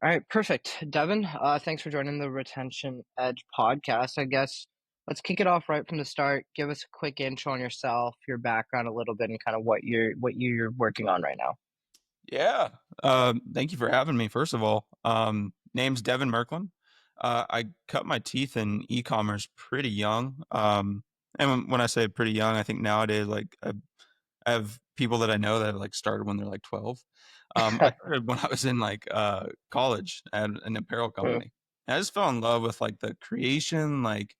All right, perfect. Devin, thanks for joining the Retention Edge podcast. I guess let's kick it off right from the start. Give us a quick intro on yourself, your background a little bit, and kind of what you're working on right now. Yeah. Thank you for having me, first of all. Name's Devyn Merklin. I cut my teeth in e-commerce pretty young. And when I say pretty young, I think nowadays, like, I have people that I know that have, like, started when they're, like, 12. I started when I was in, like, college at an apparel Mm, company. And I just fell in love with, like, the creation, like,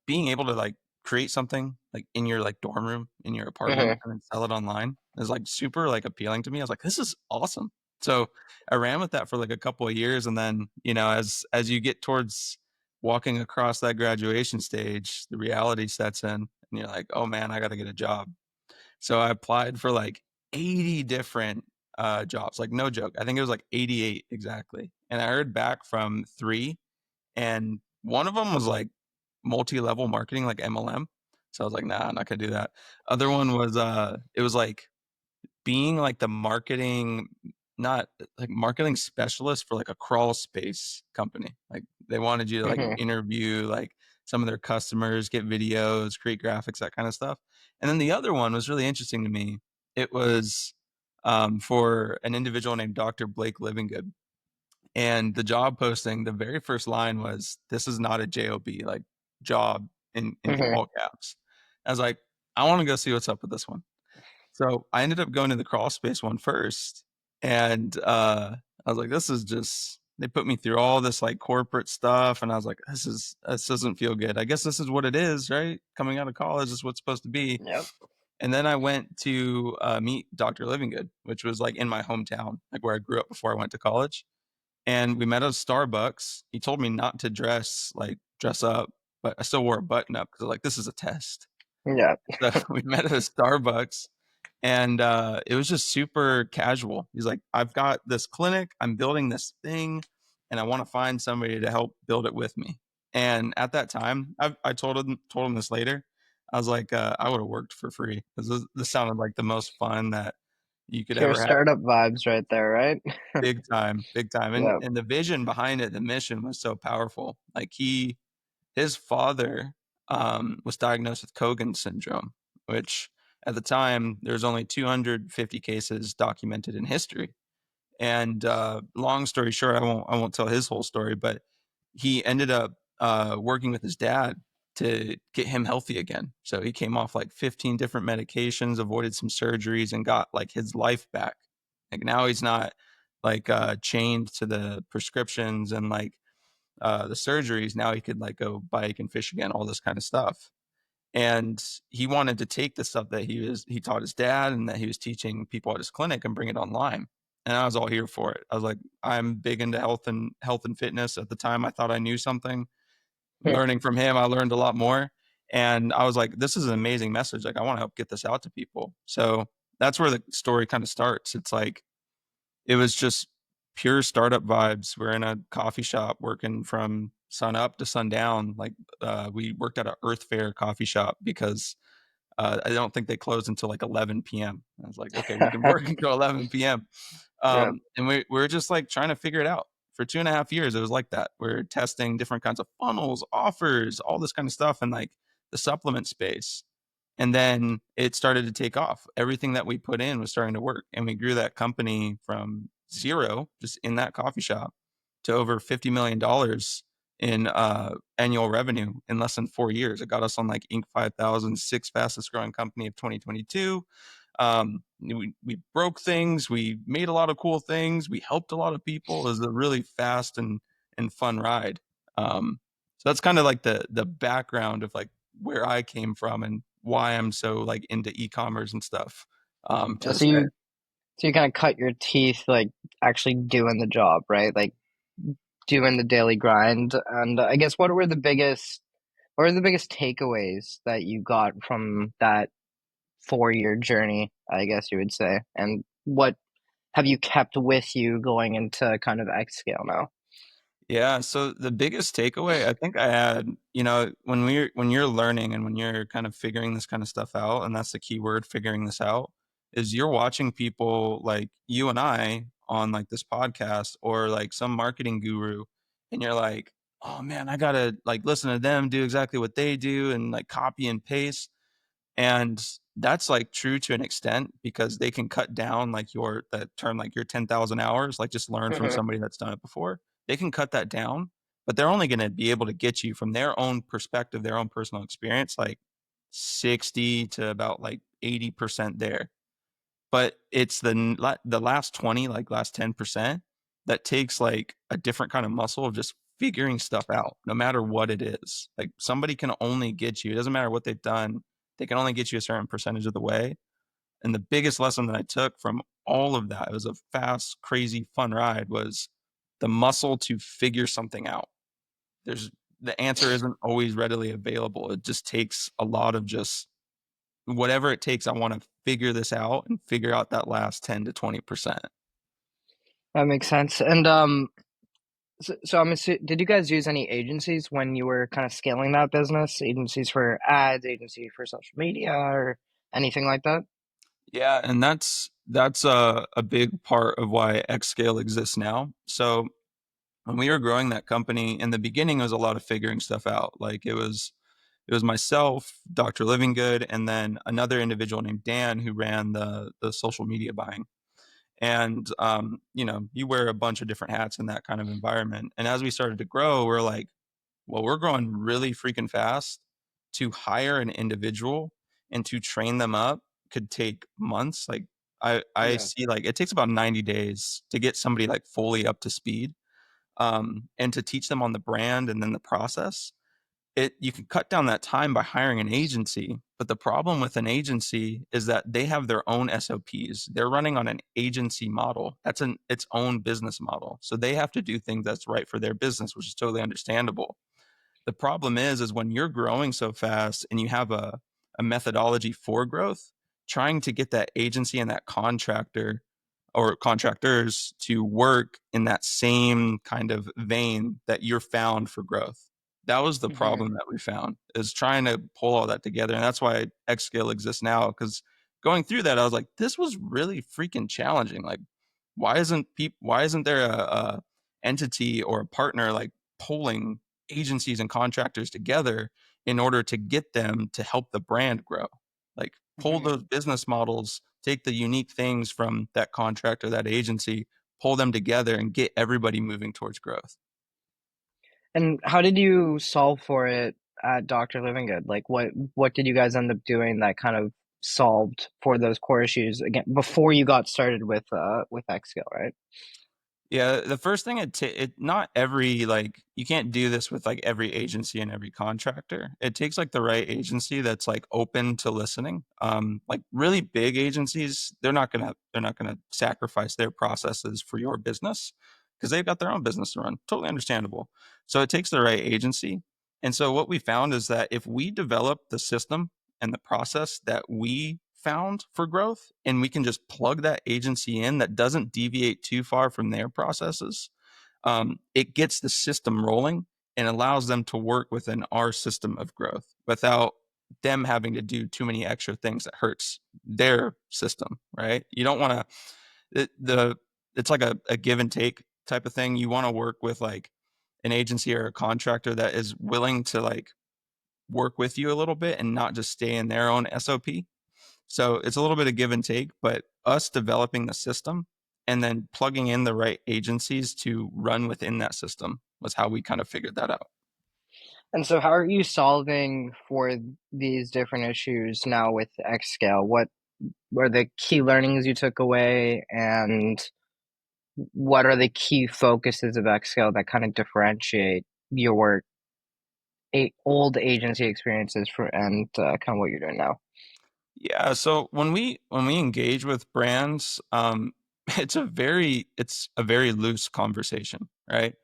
being able to, like, create something, like, in your, like, dorm room, in your apartment, mhm, and then sell it online is, like, super, like, appealing to me. I was like, "This is awesome." So, I ran with that for, like, a couple of years, and then, as you get towards walking across that graduation stage, the reality sets in, and you're like, "Oh, man, I gotta get a job." So, I applied for, like, 80 different, jobs, like, no joke. I think it was, like, 88 exactly, and I heard back from 3, and one of them was, like, multi-level marketing, like MLM. So I was like, "Nah, I'm not gonna do that." Other one was, it was, like, being, like, the marketing not like, marketing specialist for, like, a crawl space company. Like, they wanted you to, like, mhm, interview, like, some of their customers, get videos, create graphics, that kinda stuff. And then the other one was really interesting to me. It was, for an individual named Doctor Blake Livingood. And the job posting, the very first line was, "This is not a job," like, job in mhm. all caps. I was like, "I wanna go see what's up with this one." So, I ended up going to the crawl space one first, and, I was like, "This is just" they put me through all this, like, corporate stuff, and I was like, "This doesn't feel good. I guess this is what it is, right? Coming out of college is what's supposed to be." Yep. And then I went to, meet Doctor Livingood, which was, like, in my hometown, like, where I grew up before I went to college. And we met at a Starbucks. He told me not to dress up, but I still wore a button up because like, "This is a test." Yeah. So we met at a Starbucks, and, it was just super casual. He's like, "I've got this clinic, I'm building this thing, and I wanna find somebody to help build it with me." And at that time, I told him this later. I was like, "I would've worked for free 'cause this sounded like the most fun that you could Pure ever have." startup vibes right there, right? Big time, Yep. and the vision behind it, the mission was so powerful. Like, his father, was diagnosed with Cogan syndrome, which at the time, there's only 250 cases documented in history, and, long story short, I won't tell his whole story, but he ended up, working with his dad to get him healthy again. So he came off, like, 15 different medications, avoided some surgeries, and got, like, his life back. Like, now he's not, like, chained to the prescriptions and, like, the surgeries. Now he could, like, go bike and fish again, all this kinda stuff. And he wanted to take the stuff that he taught his dad and that he was teaching people at his clinic and bring it online. And I was all here for it. I was like, I'm big into health and fitness. At the time, I thought I knew something. Learning from him, I learned a lot more. And I was like, this is an amazing message. Like, I want to help get this out to people. So that's where the story kind of starts. It's like it was just pure startup vibes. We're in a coffee shop working from sun up to sundown. Like, we worked at a Earth Fair coffee shop because I don't think they closed until like 11 p.m. I was like, okay, we can work until 11 p.m. Yep. And we're just like trying to figure it out. For 2.5 years, it was like that. We're testing different kinds of funnels, offers, all this kind of stuff, in like the supplement space. And then it started to take off. Everything that we put in was starting to work. And we grew that company from zero, just in that coffee shop, to over $50 million in annual revenue in less than 4 years. It got us on like Inc. 5000, sixth fastest growing company of 2022. We broke things. We made a lot of cool things. We helped a lot of people. It was a really fast and fun ride. So that's kind of like the background of like where I came from and why I'm so like into e-commerce and stuff, to Yeah, this so day. you kind of cut your teeth like actually doing the job, right? Like doing the daily grind. And I guess what are the biggest takeaways that you got from that 4-year journey, I guess you would say? And what have you kept with you going into kind of Xscale now? Yeah, so the biggest takeaway I think I had, when you're learning and when you're kind of figuring this kind of stuff out, and that's the key word, figuring this out, is you're watching people like you and I on like this podcast or like some marketing guru, and you're like, oh man, I gotta like listen to them do exactly what they do and like copy and paste. And that's like true to an extent because they can cut down like that term, like your 10,000 hours, like just learn from Mhm. somebody that's done it before. They can cut that down, but they're only going to be able to get you from their own perspective, their own personal experience, like 60 to about like 80% there. But it's the last 20, like last 10% that takes like a different kind of muscle of just figuring stuff out, no matter what it is. Like somebody can only get you, it doesn't matter what they've done, they can only get you a certain percentage of the way. And the biggest lesson that I took from all of that, it was a fast, crazy, fun ride, was the muscle to figure something out. There's the answer isn't always readily available. It just takes a lot of just whatever it takes. I want to figure this out and figure out that last 10 to 20%. That makes sense. And so did you guys use any agencies when you were kind of scaling that business? Agencies for ads, agency for social media, or anything like that? Yeah, and that's a big part of why Xscale exists now. So when we were growing that company in the beginning, it was a lot of figuring stuff out. Like it was myself, Dr. Livingood, and then another individual named Dan who ran the social media buying. And you wear a bunch of different hats in that kind of environment. And as we started to grow, we're like, well, we're growing really freaking fast. To hire an individual and to train them up could take months. Like I Yeah. see like it takes about 90 days to get somebody like fully up to speed, and to teach them on the brand and then the process. You can cut down that time by hiring an agency, but the problem with an agency is that they have their own SOPs. They're running on an agency model. That's its own business model. So they have to do things that's right for their business, which is totally understandable. The problem is when you're growing so fast and you have a methodology for growth, trying to get that agency and that contractor or contractors to work in that same kind of vein that you're found for growth. That was the Hmm. problem that we found, is trying to pull all that together. And that's why Xscale exists now. Because going through that, I was like, this was really freaking challenging. Like, why isn't there a entity or a partner like pulling agencies and contractors together in order to get them to help the brand grow? Like pull Hmm. those business models, take the unique things from that contract or that agency, pull them together and get everybody moving towards growth. And how did you solve for it at Dr. Livingood? Like what did you guys end up doing that kind of solved for those core issues again before you got started with Xscale, right? Yeah, the first thing not every like you can't do this with like every agency and every contractor. It takes like the right agency that's like open to listening. Like really big agencies, they're not gonna sacrifice their processes for your business because they've got their own business to run. Totally understandable. So it takes the right agency. And so what we found is that if we develop the system and the process that we found for growth and we can just plug that agency in that doesn't deviate too far from their processes, it gets the system rolling and allows them to work within our system of growth without them having to do too many extra things that hurts their system, right? You don't want to it's like a give and take type of thing. You want to work with like an agency or a contractor that is willing to like work with you a little bit and not just stay in their own SOP. So it's a little bit of give and take, but us developing the system and then plugging in the right agencies to run within that system was how we kind of figured that out. And so how are you solving for these different issues now with Xscale? What were the key learnings you took away, and what are the key focuses of Xscale that kind of differentiate your old agency experiences for and kind of what you're doing now? Yeah, so when we engage with brands, it's a very loose conversation, right?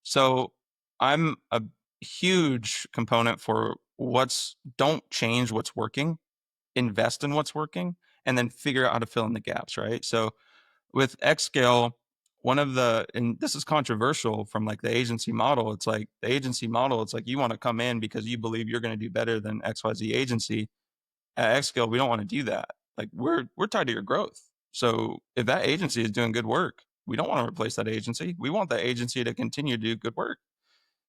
So I'm a huge component for what's don't change what's working, invest in what's working, and then figure out how to fill in the gaps, right? So with Xscale, and this is controversial from like the agency model. It's like the agency model, it's like you want to come in because you believe you're going to do better than XYZ agency. At Xscale, we don't want to do that. Like we're tied to your growth. So if that agency is doing good work, We don't want to replace that agency. We want that agency to continue to do good work.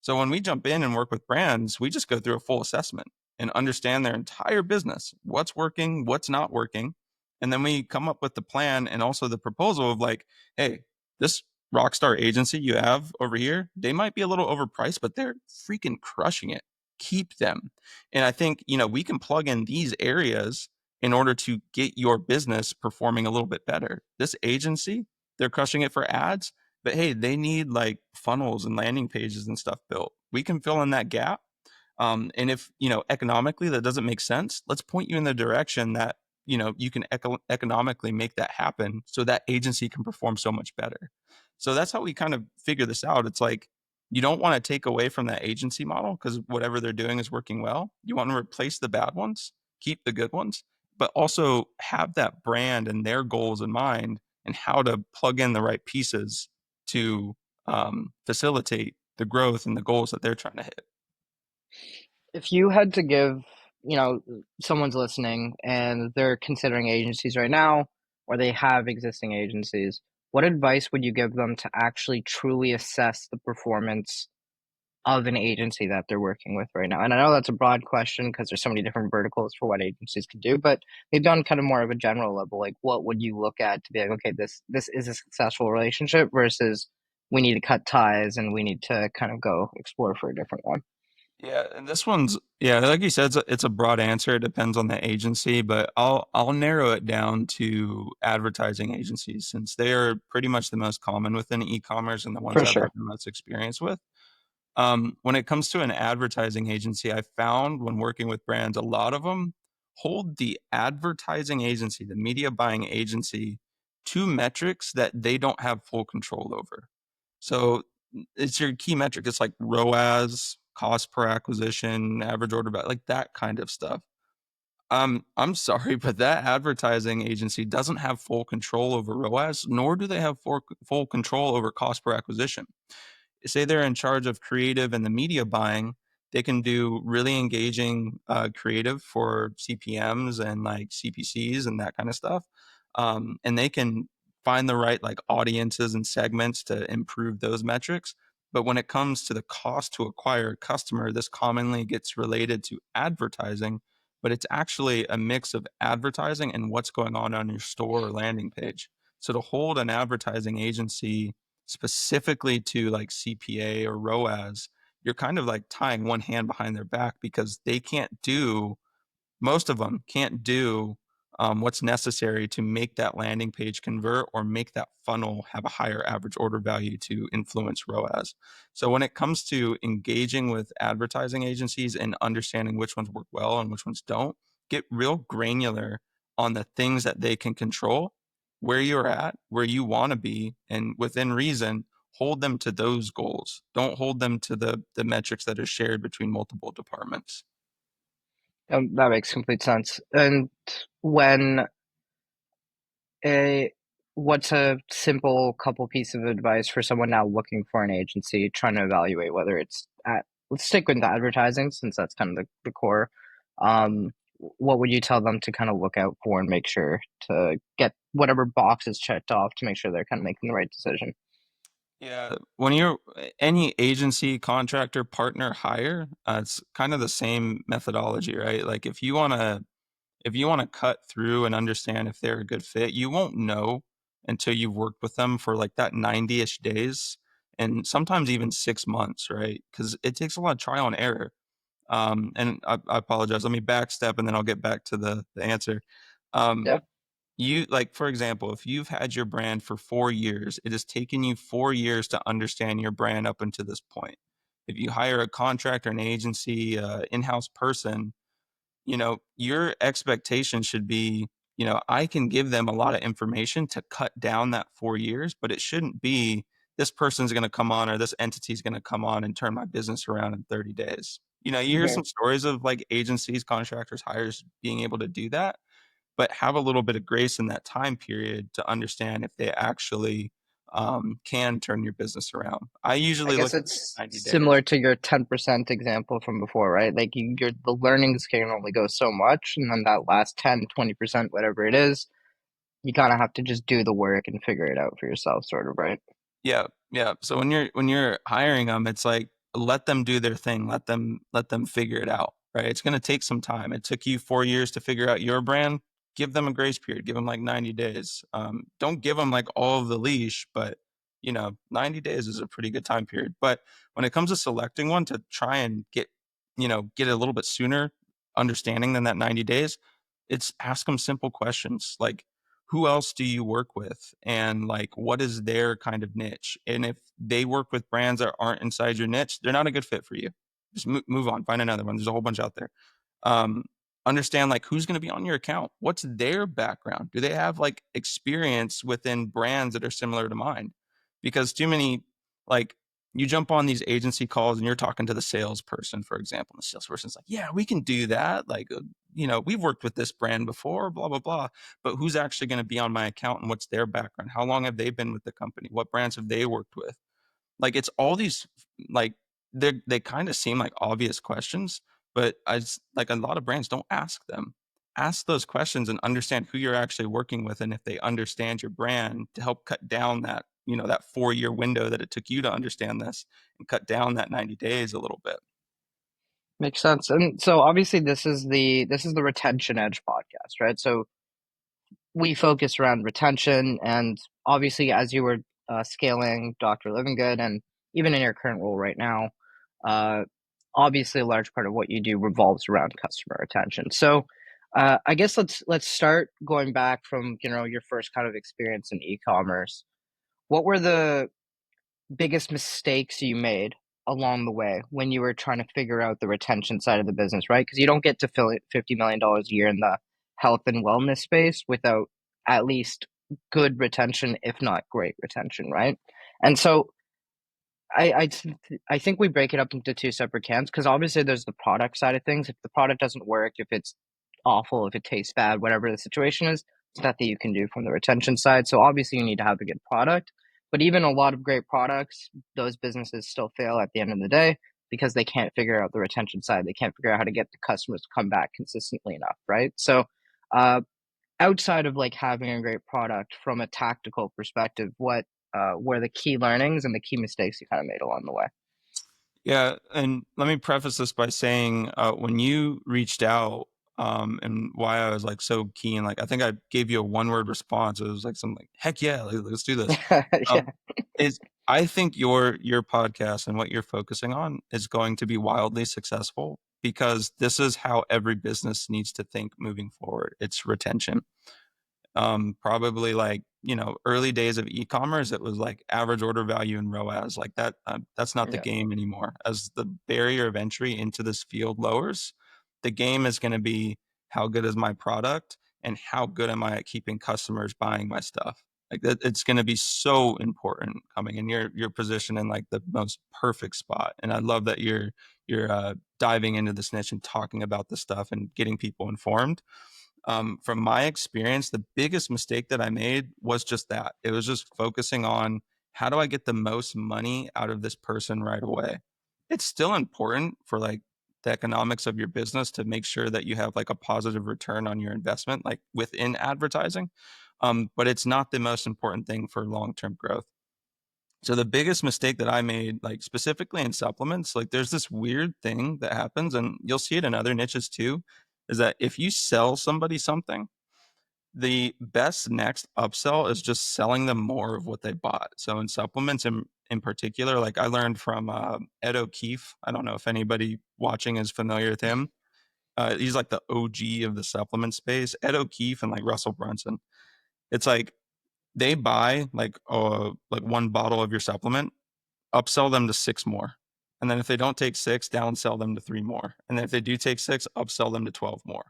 So when we jump in and work with brands, we just go through a full assessment and understand their entire business, what's working, what's not working. And then we come up with the plan and also the proposal of like, hey, this rockstar agency you have over here, they might be a little overpriced, but they're freaking crushing it. Keep them. And I think, we can plug in these areas in order to get your business performing a little bit better. This agency, they're crushing it for ads, but hey, they need like funnels and landing pages and stuff built. We can fill in that gap. And if, economically that doesn't make sense, let's point you in the direction that, you can economically make that happen so that agency can perform so much better. So that's how we kind of figure this out. It's like, you don't want to take away from that agency model because whatever they're doing is working well. You want to replace the bad ones, keep the good ones, but also have that brand and their goals in mind and how to plug in the right pieces to facilitate the growth and the goals that they're trying to hit. If you had to give, someone's listening and they're considering agencies right now, or they have existing agencies, what advice would you give them to actually truly assess the performance of an agency that they're working with right now? And I know that's a broad question because there's so many different verticals for what agencies can do, but maybe on kind of more of a general level, like what would you look at to be like, okay, this is a successful relationship versus we need to cut ties and we need to kind of go explore for a different one. Yeah, and this one's yeah, like you said, it's a broad answer. It depends on the agency, but I'll narrow it down to advertising agencies since they are pretty much the most common within e-commerce and the ones For I've had sure. the most experience with. When it comes to an advertising agency, I found when working with brands, a lot of them hold the advertising agency, the media buying agency, to metrics that they don't have full control over. So it's your key metric. It's like ROAS, cost per acquisition, average order value, like that kind of stuff. I'm sorry, but that advertising agency doesn't have full control over ROAS, nor do they have full control over cost per acquisition. Say they're in charge of creative and the media buying, they can do really engaging creative for CPMs and like CPCs and that kind of stuff. And they can find the right like audiences and segments to improve those metrics. But when it comes to the cost to acquire a customer, this commonly gets related to advertising, but it's actually a mix of advertising and what's going on your store or landing page. So to hold an advertising agency specifically to like CPA or ROAS, you're kind of like tying one hand behind their back because they can't do most of them can't do what's necessary to make that landing page convert or make that funnel have a higher average order value to influence ROAS. So when it comes to engaging with advertising agencies and understanding which ones work well and which ones don't, get real granular on the things that they can control, where you're at, where you want to be, and within reason, hold them to those goals. Don't hold them to the metrics that are shared between multiple departments. That makes complete sense. And when a what's a simple couple piece of advice for someone now looking for an agency, trying to evaluate whether it's at let's stick with the advertising since that's kind of the core. What would you tell them to kind of look out for and make sure to get whatever boxes checked off to make sure they're kind of making the right decision? Yeah, when you're any agency, contractor, partner hire, it's kind of the same methodology, right? Like if you want to cut through and understand if they're a good fit, you won't know until you've worked with them for like that 90-ish days and sometimes even 6 months, right? Because it takes a lot of trial and error. And I apologize. Let me backstep and then I'll get back to the answer. Um, Yeah. you like, for example, if you've had your brand for 4 years, it has taken you 4 years to understand your brand up until this point. If you hire a contractor, an agency, in-house person, your expectation should be, I can give them a lot of information to cut down that 4 years, but it shouldn't be this person's going to come on or this entity is going to come on and turn my business around in 30 days. You hear Mhm. some stories of like agencies, contractors, hires being able to do that, but have a little bit of grace in that time period to understand if they actually can turn your business around. I I usually look guess at like it's 90 similar days. to your 10% example from before, right? Like the learnings can only go so much, and then that last 10, 20%, whatever it is, You kind of have to just do the work and figure it out for yourself, sort of, right? Yeah, yeah. So when you're hiring them, it's like let them do their thing, let them figure it out, right? It's going to take some time. It took you 4 years to figure out your brand. Give them a grace period. Give them like 90 days. Don't give them like all of the leash, but 90 days is a pretty good time period. But when it comes to selecting one to try and get it a little bit sooner, understanding than that 90 days, it's ask them simple questions like who else do you work with and like what is their kind of niche, and if they work with brands that aren't inside your niche, they're not a good fit for you. Just move on, find another one. There's a whole bunch out there. um Understand like who's going to be on your account, what's their background, do they have like experience within brands that are similar to mine, because too many, like, you jump on these agency calls and you're talking to the salesperson, for example, and the salesperson's like, yeah, we can do that, like, we've worked with this brand before, blah blah blah, but who's actually going to be on my account and what's their background? How long have they been with the company? What brands have they worked with? Like it's all these like they kind of seem like obvious questions, but like a lot of brands don't ask them. Ask those questions and understand who you're actually working with, and if they understand your brand to help cut down that that 4 year window that it took you to understand this, and cut down that 90 days a little bit. Makes sense. And so obviously this is the Retention Edge podcast, right? So we focus around retention, and obviously as you were scaling Dr. Livingood and even in your current role right now, uh, obviously a large part of what you do revolves around customer retention. So I guess let's start going back from your first kind of experience in e-commerce. What were the biggest mistakes you made along the way when you were trying to figure out the retention side of the business, right? Because you don't get to fill it $50 million a year in the health and wellness space without at least good retention, if not great retention, right? And so I think we break it up into two separate camps because obviously there's the product side of things. If the product doesn't work, if it's awful, if it tastes bad, whatever the situation is, it's nothing you can do from the retention side. So obviously you need to have a good product. But even a lot of great products, those businesses still fail at the end of the day because they can't figure out the retention side. They can't figure out how to get the customers to come back consistently enough, right? So uh, outside of like having a great product from a tactical perspective, what were the key learnings and the key mistakes you kind of made along the way? Yeah, and let me preface this by saying, when you reached out, and why I was like so keen, like I think I gave you a one-word response. It was like something like, "Heck yeah, let's do this." Um, Yeah. is I think your podcast and what you're focusing on is going to be wildly successful because this is how every business needs to think moving forward. It's retention. Probably like early days of e-commerce, it was like average order value and ROAS like that. That's not the Yeah. game anymore. As the barrier of entry into this field lowers, the game is going to be how good is my product and how good am I at keeping customers buying my stuff. Like that, it's going to be so important coming in your position in like the most perfect spot. And I love that you're diving into this niche and talking about this stuff and getting people informed. From my experience, the biggest mistake that I made was just that. It was just focusing on how do I get the most money out of this person right away. It's still important for like the economics of your business to make sure that you have like a positive return on your investment, like within advertising. But it's not the most important thing for long-term growth. So the biggest mistake that I made, like specifically in supplements, like there's this weird thing that happens, and you'll see it in other niches too, is that if you sell somebody something, the best next upsell is just selling them more of what they bought. So in supplements in particular, like I learned from Ed O'Keefe. I don't know if anybody watching is familiar with him. He's like the OG of the supplement space. Ed O'Keefe and like Russell Brunson. It's like they buy like one bottle of your supplement, upsell them to six more. And then if they don't take six, downsell them to three more. And then if they do take six, upsell them to 12 more.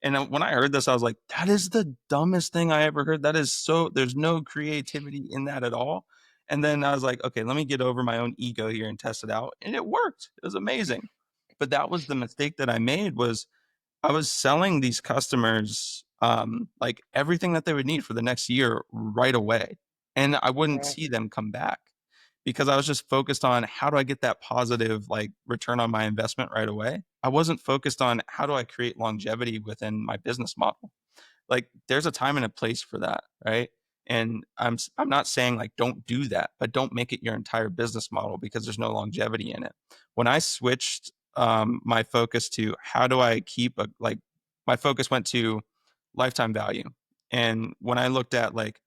And when I heard this, I was like, that is the dumbest thing I ever heard. That is so, there's no creativity in that at all. And then I was like, okay, let me get over my own ego here and test it out. And it worked. It was amazing. But that was the mistake that I made was I was selling these customers like everything that they would need for the next year right away. And I wouldn't Right. see them come back because I was just focused on how do I get that positive like return on my investment right away. I wasn't focused on how do I create longevity within my business model. like there's a time and a place for that, right? And I'm not saying like don't do that, but don't make it your entire business model because there's no longevity in it. When I switched my focus to how do I keep a like my focus went to lifetime value. And when I looked at like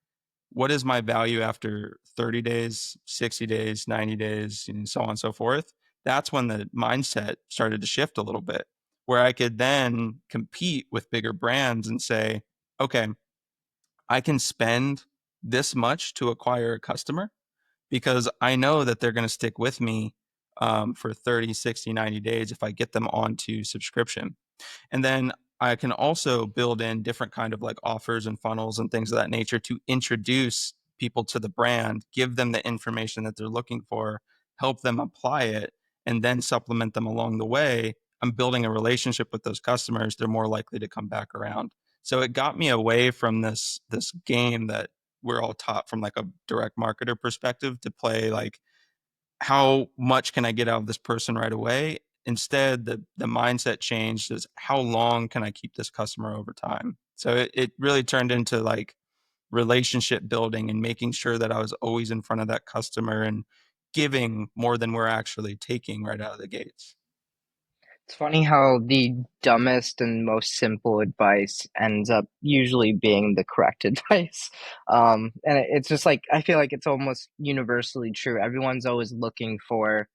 what is my value after 30 days, 60 days, 90 days, and so on and so forth, that's when the mindset started to shift a little bit, where I could then compete with bigger brands and say, okay, I can spend this much to acquire a customer because I know that they're going to stick with me for 30, 60, 90 days if I get them onto subscription. And then I can also build in different kind of like offers and funnels and things of that nature to introduce people to the brand, give them the information that they're looking for, help them apply it, and then supplement them along the way. I'm building a relationship with those customers. They're more likely to come back around. So it got me away from this game that we're all taught from like a direct marketer perspective to play like how much can I get out of this person right away? Instead, the mindset changed is how long can I keep this customer over time? So it really turned into like relationship building and making sure that I was always in front of that customer and giving more than we're actually taking right out of the gates. It's funny how the dumbest and most simple advice ends up usually being the correct advice. And it's just like, I feel like it's almost universally true. Everyone's always looking for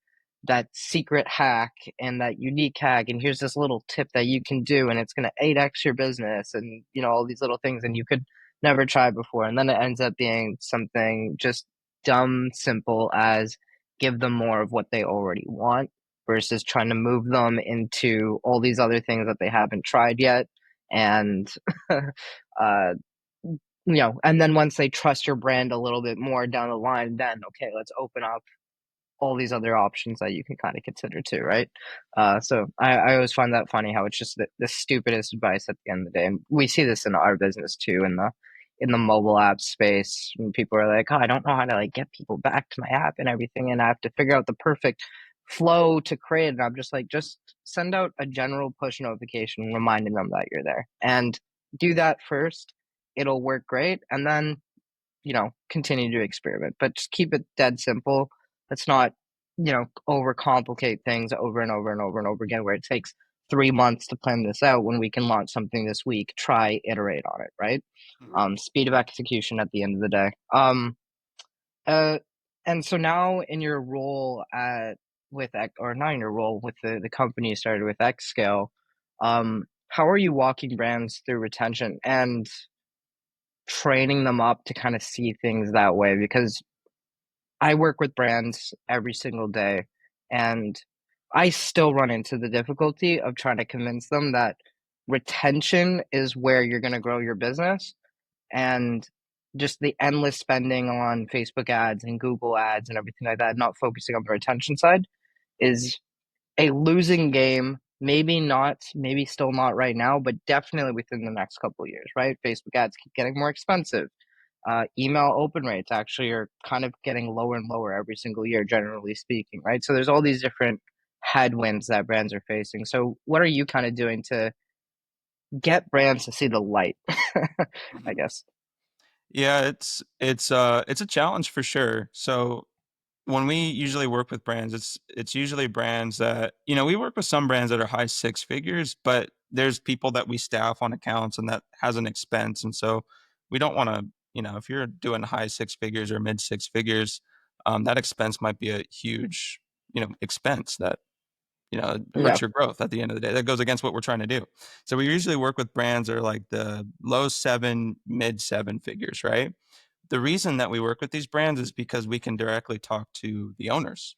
that secret hack and that unique hack. And here's this little tip that you can do, and it's going to 8x your business and, all these little things, and you could never try before. And then it ends up being something just dumb, simple as give them more of what they already want versus trying to move them into all these other things that they haven't tried yet. And, and then once they trust your brand a little bit more down the line, then, okay, let's open up all these other options that you can kind of consider too, right? So I always find that funny how it's just the stupidest advice at the end of the day. And we see this in our business too, in the mobile app space. When people are like, oh, I don't know how to like get people back to my app and everything, and I have to figure out the perfect flow to create. And I'm just like, just send out a general push notification reminding them that you're there, and do that first. It'll work great, and then continue to experiment, but just keep it dead simple. Let's not, overcomplicate things over and over and over and over again, where it takes 3 months to plan this out when we can launch something this week. Try, iterate on it, right? Mhm. Speed of execution at the end of the day. Uh, and so now in your role or not in your role with the company you started with Xscale, how are you walking brands through retention and training them up to kind of see things that way? Because I work with brands every single day, and I still run into the difficulty of trying to convince them that retention is where you're going to grow your business, and just the endless spending on Facebook ads and Google ads and everything like that, not focusing on the retention side, is a losing game. Maybe not, maybe still not right now, but definitely within the next couple of years, right? Facebook ads keep getting more expensive. Email open rates actually are kind of getting lower and lower every single year, generally speaking, right? So there's all these different headwinds that brands are facing. So what are you kind of doing to get brands to see the light? I Mhm. guess. Yeah, it's a challenge for sure. So when we usually work with brands, it's usually brands that, we work with some brands that are high six figures, but there's people that we staff on accounts and that has an expense. And so we don't want to, if you're doing high six figures or mid six figures, that expense might be a huge, expense that, hurts Yeah. your growth at the end of the day. That goes against what we're trying to do. So we usually work with brands that are like the low seven, mid seven figures, right? The reason that we work with these brands is because we can directly talk to the owners.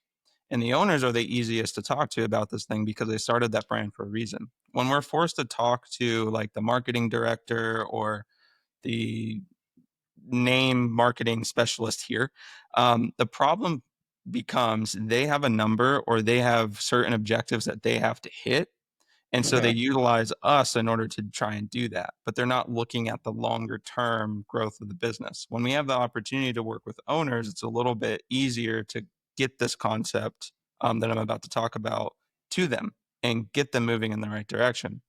And the owners are the easiest to talk to about this thing because they started that brand for a reason. When we're forced to talk to like the marketing director or the name marketing specialist here, the problem becomes they have a number or they have certain objectives that they have to hit, and so they Mhm. utilize us in order to try and do that, but they're not looking at the longer term growth of the business. When we have the opportunity to work with owners, it's a little bit easier to get this concept that I'm about to talk about to them and get them moving in the right direction.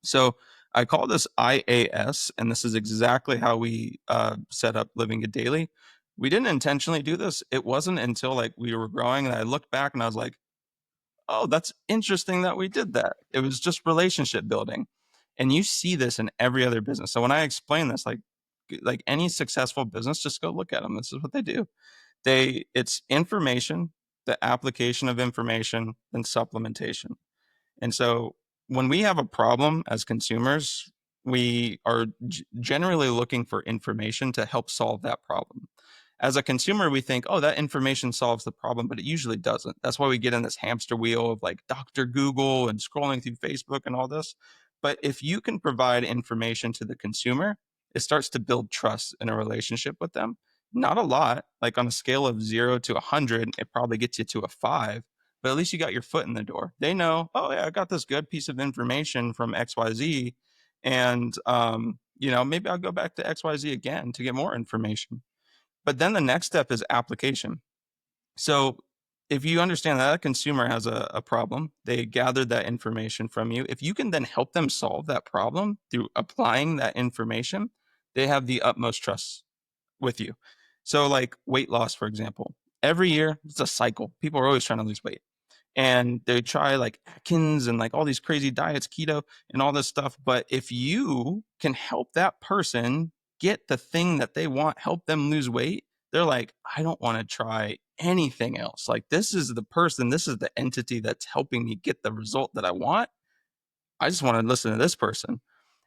So I call this IAS, and this is exactly how we set up Livingood Daily. We didn't intentionally do this. It wasn't until like we were growing and I looked back and I was like, oh, that's interesting that we did that. It was just relationship building. And you see this in every other business. So when I explain this, like any successful business, just go look at them. This is what they do. It's information, the application of information, and supplementation. And so when we have a problem as consumers, we are generally looking for information to help solve that problem. As a consumer, we think, oh, that information solves the problem, but it usually doesn't. That's why we get in this hamster wheel of like Dr. Google and scrolling through Facebook and all this. But if you can provide information to the consumer, it starts to build trust in a relationship with them. Not a lot, like on a scale of 0 to 100, it probably gets you to a 5, but at least you got your foot in the door. They know, oh yeah, I got this good piece of information from XYZ, and maybe I'll go back to XYZ again to get more information. But then the next step is application. So if you understand that a consumer has a problem, they gathered that information from you. If you can then help them solve that problem through applying that information, they have the utmost trust with you. So like weight loss, for example, every year it's a cycle. People are always trying to lose weight and they try like Atkins and like all these crazy diets, keto and all this stuff. But if you can help that person get the thing that they want, help them lose weight, they're like, I don't want to try anything else. Like, this is the person, this is the entity that's helping me get the result that I want. I just want to listen to this person.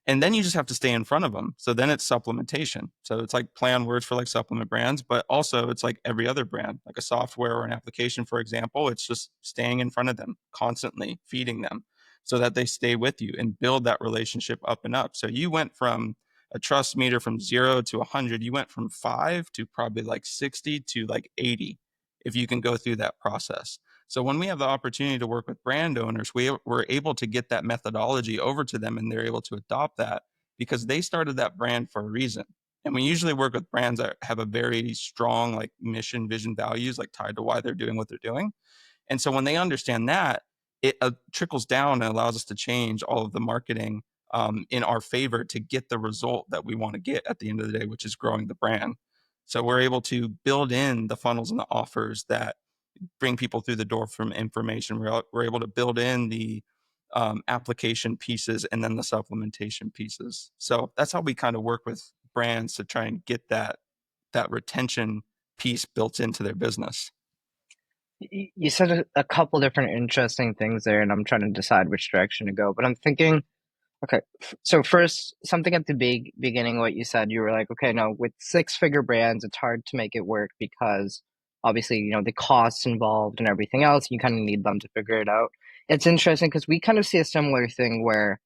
And then you just have to stay in front of them. So then it's supplementation. So it's like play on words for like supplement brands, but also it's like every other brand, like a software or an application, for example. It's just staying in front of them, constantly feeding them so that they stay with you and build that relationship up and up. So you went from a trust meter from 0 to 100, you went from 5 to probably like 60 to like 80 if you can go through that process. So when we have the opportunity to work with brand owners, we're able to get that methodology over to them and they're able to adopt that because they started that brand for a reason. And we usually work with brands that have a very strong like mission, vision, values, like tied to why they're doing what they're doing. And so when they understand that, it trickles down and allows us to change all of the marketing in our favor to get the result that we want to get at the end of the day, which is growing the brand. So we're able to build in the funnels and the offers that bring people through the door from information. We're able to build in the application pieces and then the supplementation pieces. So that's how we kind of work with brands to try and get that retention piece built into their business. You said a couple different interesting things there, and I'm trying to decide which direction to go. But I'm thinking, okay, so first, something at the beginning, what you said, you were like, okay, no, with six-figure brands, it's hard to make it work because obviously, the costs involved and everything else, you kind of need them to figure it out. It's interesting because we kind of see a similar thing where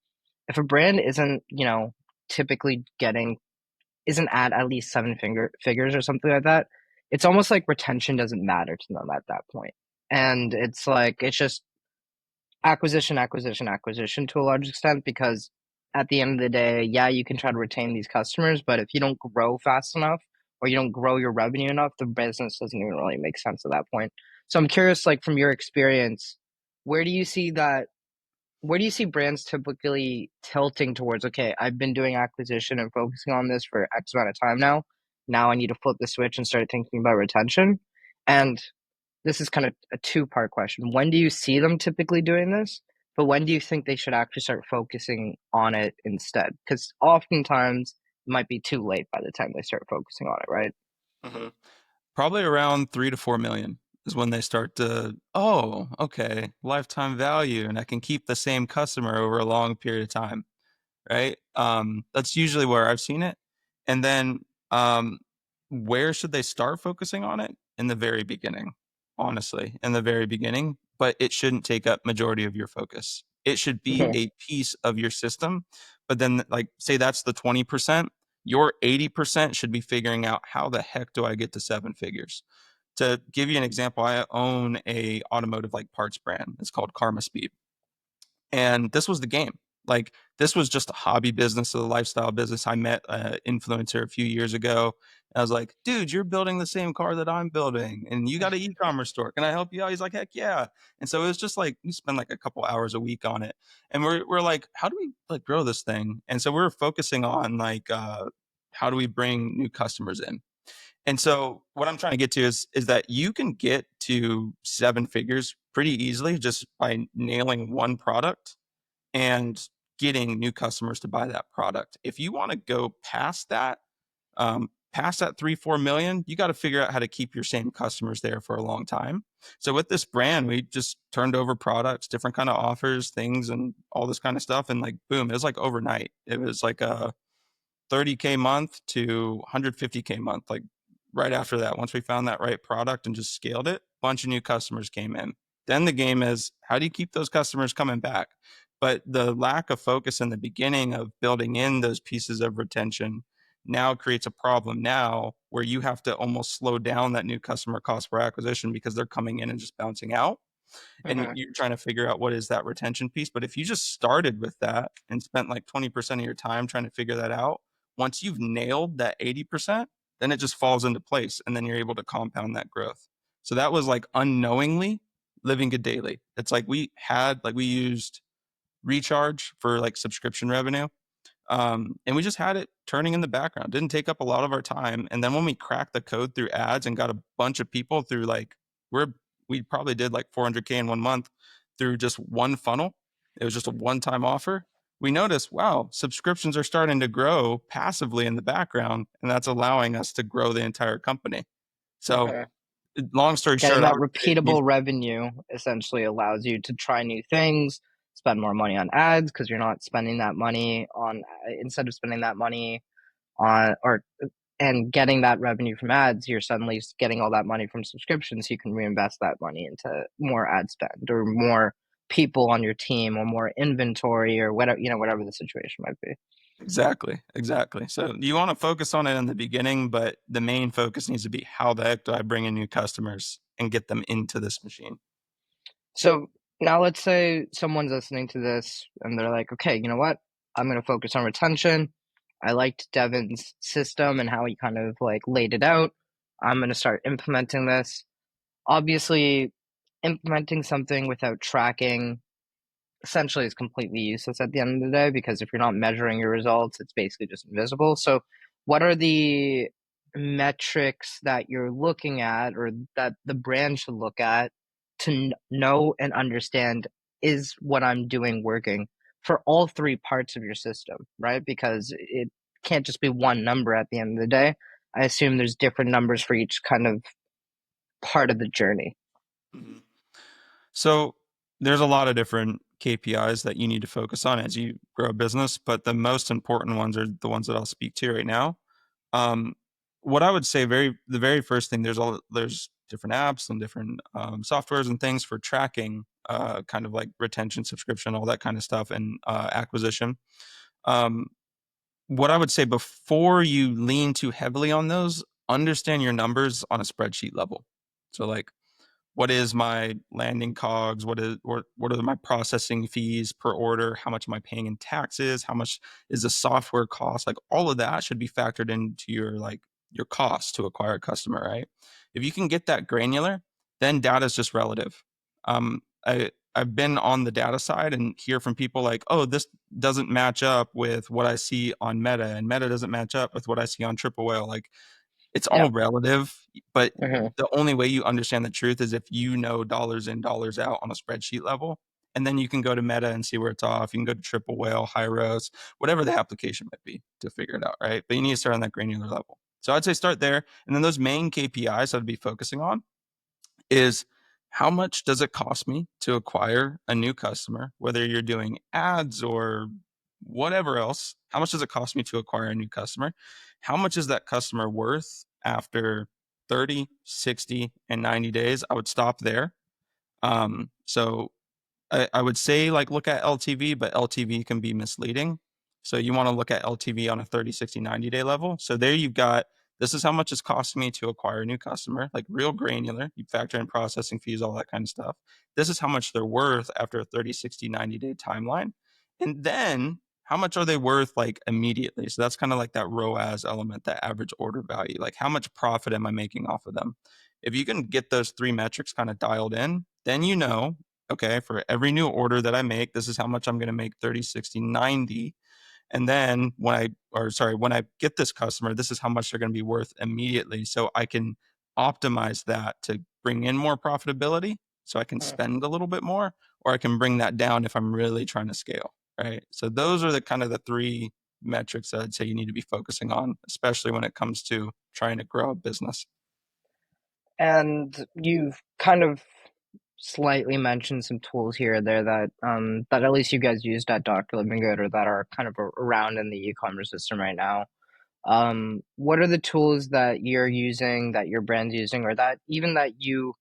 if a brand isn't, typically isn't at least figures or something like that, it's almost like retention doesn't matter to them at that point. And it's like it's just acquisition, acquisition, acquisition to a large extent because at the end of the day, yeah, you can try to retain these customers, but if you don't grow fast enough or you don't grow your revenue enough, the business doesn't even really make sense at that point. So I'm curious, like from your experience, where do you see that where do you see brands typically tilting towards? Okay, I've been doing acquisition and focusing on this for X amount of time now. Now I need to flip the switch and start thinking about retention. And this is kind of a two-part question. When do you see them typically doing this? But when do you think they should actually start focusing on it instead? Because oftentimes it might be too late by the time they start focusing on it, right? Mhm. Probably around 3 to 4 million is when they start to, oh, okay, lifetime value, and I can keep the same customer over a long period of time. Right? That's usually where I've seen it. And then where should they start focusing on it? In the very beginning, honestly, in the very beginning, but it shouldn't take up majority of your focus. It should be Okay. a piece of your system, but then like say that's the 20%, your 80% should be figuring out how the heck do I get to 7 figures? To give you an example, I own a automotive like parts brand. It's called Karma Speed. And this was the game. Like this was just a hobby business, a lifestyle business. I met an influencer a few years ago. I was like, "Dude, you're building the same car that I'm building, and you got an e-commerce store. Can I help you out?" He's like, "Heck yeah." And so it was just like we spend like a couple hours a week on it. And we're like, "How do we like grow this thing?" And so we're focusing on like how do we bring new customers in? And so what I'm trying to get to is that you can get to seven figures pretty easily just by nailing one product and getting new customers to buy that product. If you want to go past that 3 4 million, you got to figure out how to keep your same customers there for a long time. So with this brand, we just turned over products, different kind of offers, things, and all this kind of stuff, and like boom, it was like overnight. It was like a 30K month to 150K month. Like right after that, once we found that right product and just scaled it, a bunch of new customers came in. Then the game is how do you keep those customers coming back? But the lack of focus in the beginning of building in those pieces of retention now creates a problem now where you have to almost slow down that new customer cost per acquisition because they're coming in and just bouncing out, and Mhm. you're trying to figure out what is that retention piece. But if you just started with that and spent like 20% of your time trying to figure that out, once you've nailed that 80%, then it just falls into place and then you're able to compound that growth. So that was like unknowingly Livingood Daily. It's like we used recharge for like subscription revenue, and we just had it turning in the background. Didn't take up a lot of our time. And then when we cracked the code through ads and got a bunch of people through like we're we probably did like 400K in 1 month through just one funnel. It was just a one-time offer. We noticed, wow, subscriptions are starting to grow passively in the background, and that's allowing us to grow the entire company. So, Okay. long story Getting short, I that would say repeatable revenue essentially allows you to try new things, spend more money on ads because you're not spending that money on instead of spending that money on or and getting that revenue from ads, you're suddenly getting all that money from subscriptions. So you can reinvest that money into more ad spend or more people on your team or more inventory or whatever, whatever the situation might be. exactly, exactly. So you want to focus on it in the beginning, but the main focus needs to be how the heck do I bring in new customers and get them into this machine? So now let's say someone's listening to this and they're like, okay, you know what? I'm going to focus on retention. I liked Devon's system and how he kind of like laid it out. I'm going to start implementing this. Obviously, implementing something without tracking essentially is completely useless at the end of the day because if you're not measuring your results, it's basically just invisible. So, what are the metrics that you're looking at or that the brand should look at to know and understand is what I'm doing working for all three parts of your system, right? Because it can't just be one number at the end of the day. I assume there's different numbers for each kind of part of the journey. Mhm. So there's a lot of different KPIs that you need to focus on as you grow a business, but the most important ones are the ones that I'll speak to right now. Um, what I would say, the very first thing, there's different apps and different softwares and things for tracking, kind of like retention, subscription, all that kind of stuff, and acquisition. Um, what I would say before you lean too heavily on those, understand your numbers on a spreadsheet level. So like what is my landing cogs, what are my processing fees per order, how much am I paying in taxes, how much is the software cost, like all of that should be factored into your cost to acquire a customer, right? If you can get that granular, then data is just relative. I've been on the data side and hear from people like, oh, this doesn't match up with what I see on Meta, and Meta doesn't match up with what I see on Triple Whale. Like it's Yeah. all relative, but Hmm. the only way you understand the truth is if you know dollars in, dollars out on a spreadsheet level. And then you can go to Meta and see where it's off. You can go to Triple Whale, Hyros, whatever the application might be to figure it out, right? But you need to start on that granular level. So I'd say start there. And then those main KPIs I'd be focusing on is how much does it cost me to acquire a new customer, whether you're doing ads or whatever else? How much does it cost me to acquire a new customer? How much is that customer worth after 30, 60, and 90 days? I would stop there. So I would say like look at LTV, but LTV can be misleading. So you want to look at LTV on a 30, 60, 90-day level. So there you've got this is how much it's costing me to acquire a new customer, like real granular. You factor in processing fees, all that kind of stuff. This is how much they're worth after a 30, 60, 90-day timeline. And then how much are they worth like immediately? So that's kind of like that ROAS element, that average order value. Like how much profit am I making off of them? If you can get those three metrics kind of dialed in, then you know, okay, for every new order that I make, this is how much I'm going to make 30, 60, 90. And then when I get this customer, this is how much they're going to be worth immediately. So I can optimize that to bring in more profitability so I can Mm. spend a little bit more, or I can bring that down if I'm really trying to scale. Right. So those are the kind of the three metrics that I'd say you need to be focusing on, especially when it comes to trying to grow a business. And you've kind of slightly mentioned some tools here or there that that at least you guys used at Dr. Livingood or that are kind of around in the e-commerce system right now. What are the tools that you're using, that your brand's using, or that even that you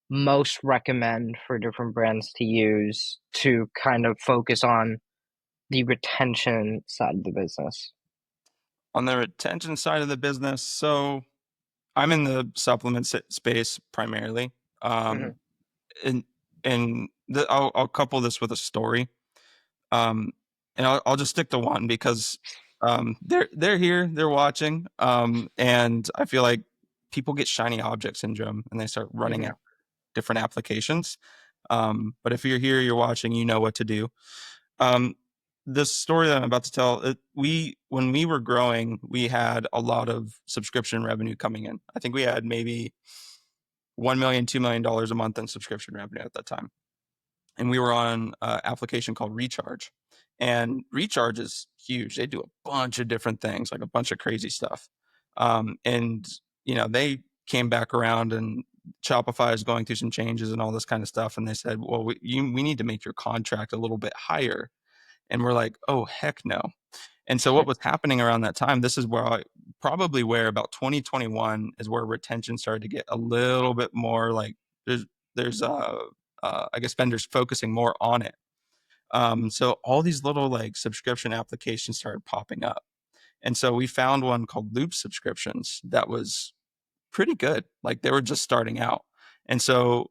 most recommend for different brands to use to kind of focus on the retention side of the business? On the retention side of the business, so I'm in the supplement space primarily. Hmm. Um, and I'll couple this with a story. Um, and I'll just stick to one because they're here, they're watching, and I feel like people get shiny object syndrome and they start running Hmm. out different applications. But if you're here, you're watching, you know what to do. Um, this story that I'm about to tell, when we were growing, we had a lot of subscription revenue coming in. I think we had maybe 1 million, $2 million a month in subscription revenue at that time. And we were on an application called Recharge. And Recharge is huge. They do a bunch of different things, like a bunch of crazy stuff. And they came back around, and Shopify is going through some changes and all this kind of stuff. And they said, well, we need to make your contract a little bit higher. And we're like, oh, heck no. And so what was happening around that time, this is where about 2021 is where retention started to get a little bit more like there's I guess vendors focusing more on it. So all these little like subscription applications started popping up. And so we found one called Loop subscriptions that was pretty good. Like they were just starting out. And so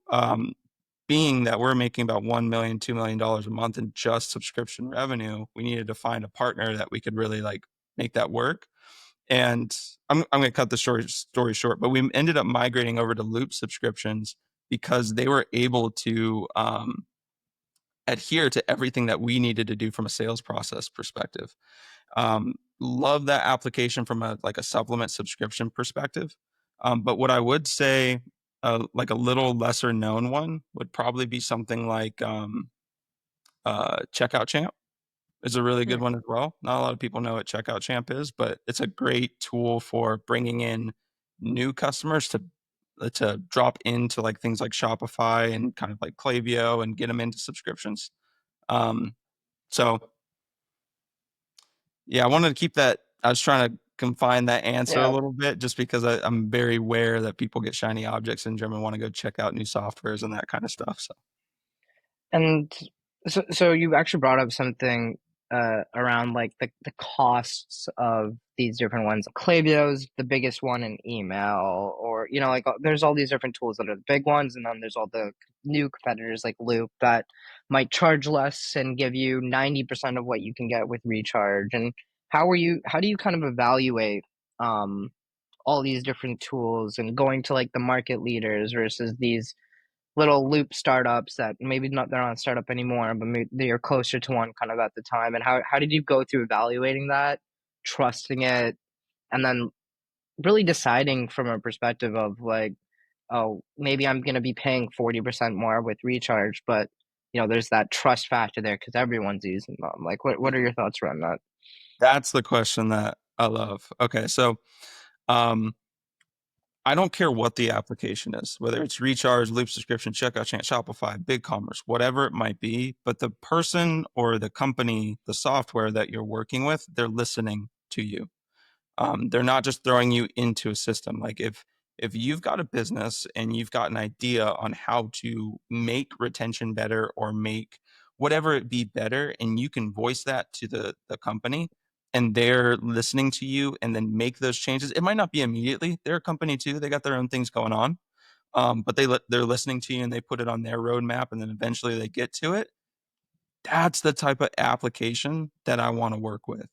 being that we're making about 1 million, $2 million a month in just subscription revenue, we needed to find a partner that we could really like make that work. And I'm going to cut the story short, but we ended up migrating over to Loop subscriptions because they were able to adhere to everything that we needed to do from a sales process perspective. Love that application from a supplement subscription perspective. But what I would say, like a little lesser known one, would probably be something like Checkout Champ is a really good one as well. Not a lot of people know what Checkout Champ is, but it's a great tool for bringing in new customers to drop into like things like Shopify and kind of like Klaviyo and get them into subscriptions. Um, so yeah, I wanted to keep that. I was trying to confine that answer a Yeah. little bit just because I'm very aware that people get shiny object syndrome and want to go check out new softwares and that kind of stuff. So And so you actually brought up something around like the costs of these different ones. Klaviyo's the biggest one in email, or like there's all these different tools that are the big ones, and then there's all the new competitors like Loop that might charge less and give you 90% of what you can get with Recharge. And how do you kind of evaluate all these different tools and going to like the market leaders versus these little Loop startups that maybe not they're not a startup anymore, but maybe they are closer to one kind of at the time? And how did you go through evaluating that, trusting it, and then really deciding from a perspective of like, oh, maybe I'm gonna be paying 40% more with Recharge, but there's that trust factor there because everyone's using them. Like, what are your thoughts around that? that's the question that I love. Okay, so um, I don't care what the application is, whether it's Recharge, Loop subscription, Checkout Chain, Shopify, BigCommerce, whatever it might be. But the person or the company, the software that you're working with, they're listening to you. They're not just throwing you into a system. Like if you've got a business and you've got an idea on how to make retention better or make whatever it be better, and you can voice that to the company, and they're listening to you and then make those changes. It might not be immediately. They're a company too. They got their own things going on. But they're listening to you and they put it on their roadmap, and then eventually they get to it. that's the type of application that I want to work with,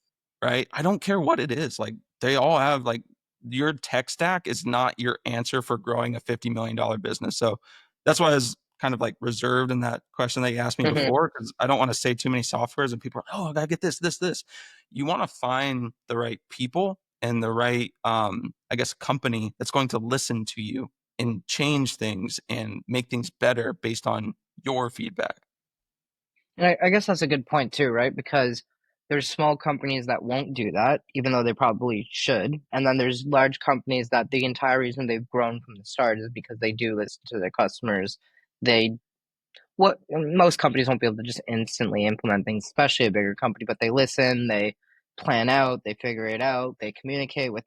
right? I don't care what it is. Like they all have like your tech stack is not your answer for growing a $50 million business. So that's why I was kind of like reserved in that question that you asked me Mhm. before, because I don't want to say too many softwares and people are, oh, I gotta get this, this, this. You want to find the right people and the right, I guess, company that's going to listen to you and change things and make things better based on your feedback. And I guess that's a good point too, right? Because there's small companies that won't do that, even though they probably should. And then there's large companies that the entire reason they've grown from the start is because they do listen to their customers. They what most companies won't be able to just instantly implement things, especially a bigger company, but they listen, they plan out, they figure it out, they communicate with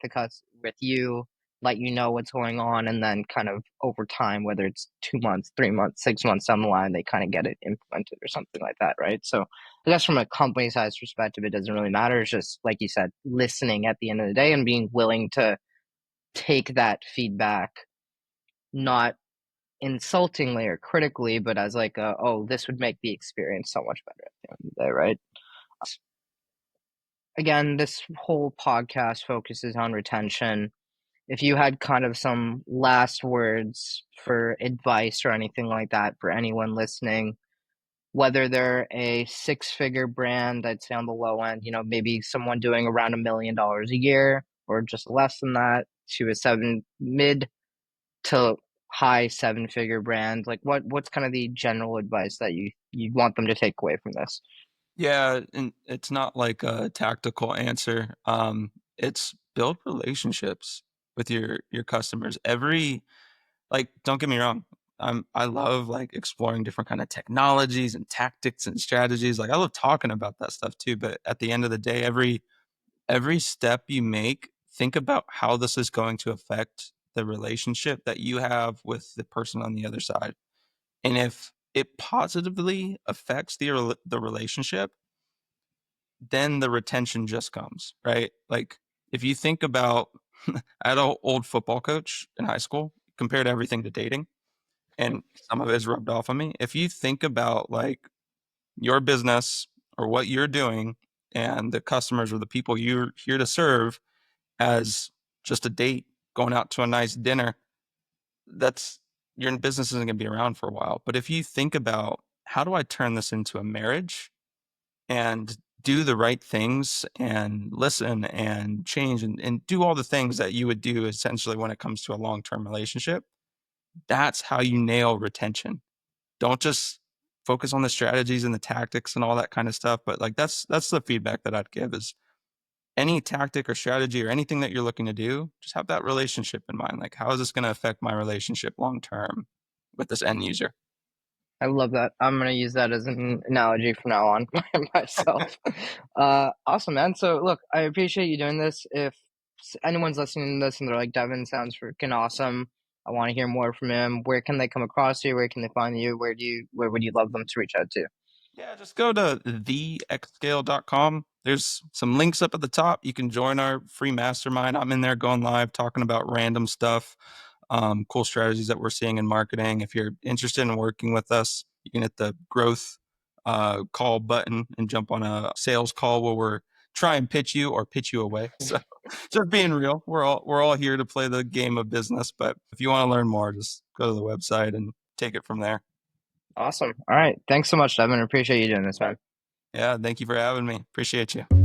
with you, let you know what's going on, and then kind of over time, whether it's 2 months, 3 months, 6 months down the line, they kind of get it implemented or something like that, right? So I guess from a company size perspective, it doesn't really matter. It's just like you said, listening at the end of the day and being willing to take that feedback, not insultingly or critically, but as like a, oh, this would make the experience so much better at the end of the day, right? Again, this whole podcast focuses on retention. If you had kind of some last words for advice or anything like that for anyone listening, whether they're a six-figure brand, I'd say on the low end, maybe someone doing around $1 million a year or just less than that, to a mid to high seven-figure brand, like what's kind of the general advice that you want them to take away from this? Yeah, and it's not like a tactical answer. It's build relationships with your customers. Every like, don't get me wrong. I love like exploring different kind of technologies and tactics and strategies. Like I love talking about that stuff too. But at the end of the day, every step you make, think about how this is going to affect the relationship that you have with the person on the other side. And if it positively affects the relationship, then the retention just comes, right? Like if you think about, I had an old football coach in high school, compared everything to dating, and some of it is rubbed off on me. If you think about like your business or what you're doing and the customers or the people you're here to serve as just a date, going out to a nice dinner, that's your business isn't going to be around for a while. But if you think about how do I turn this into a marriage and do the right things and listen and change and do all the things that you would do essentially when it comes to a long-term relationship, that's how you nail retention. Don't just focus on the strategies and the tactics and all that kind of stuff, but like that's the feedback that I'd give is any tactic or strategy or anything that you're looking to do, just have that relationship in mind. Like, how is this going to affect my relationship long term with this end user? I love that. I'm gonna use that as an analogy from now on myself. Awesome, man. So look, I appreciate you doing this. If anyone's listening to this and they're like, Devyn sounds freaking awesome, I want to hear more from him. Where can they come across you? Where can they find you? Where would you love them to reach out to? Yeah, just go to thexscale.com. There's some links up at the top. You can join our free mastermind. I'm in there going live talking about random stuff, cool strategies that we're seeing in marketing. If you're interested in working with us, you can hit the growth call button and jump on a sales call where we're try and pitch you or pitch you away. So just being real, we're all here to play the game of business. But if you want to learn more, just go to the website and take it from there. Awesome. All right. Thanks so much, Devyn. I appreciate you doing this, man. Yeah, thank you for having me. Appreciate you.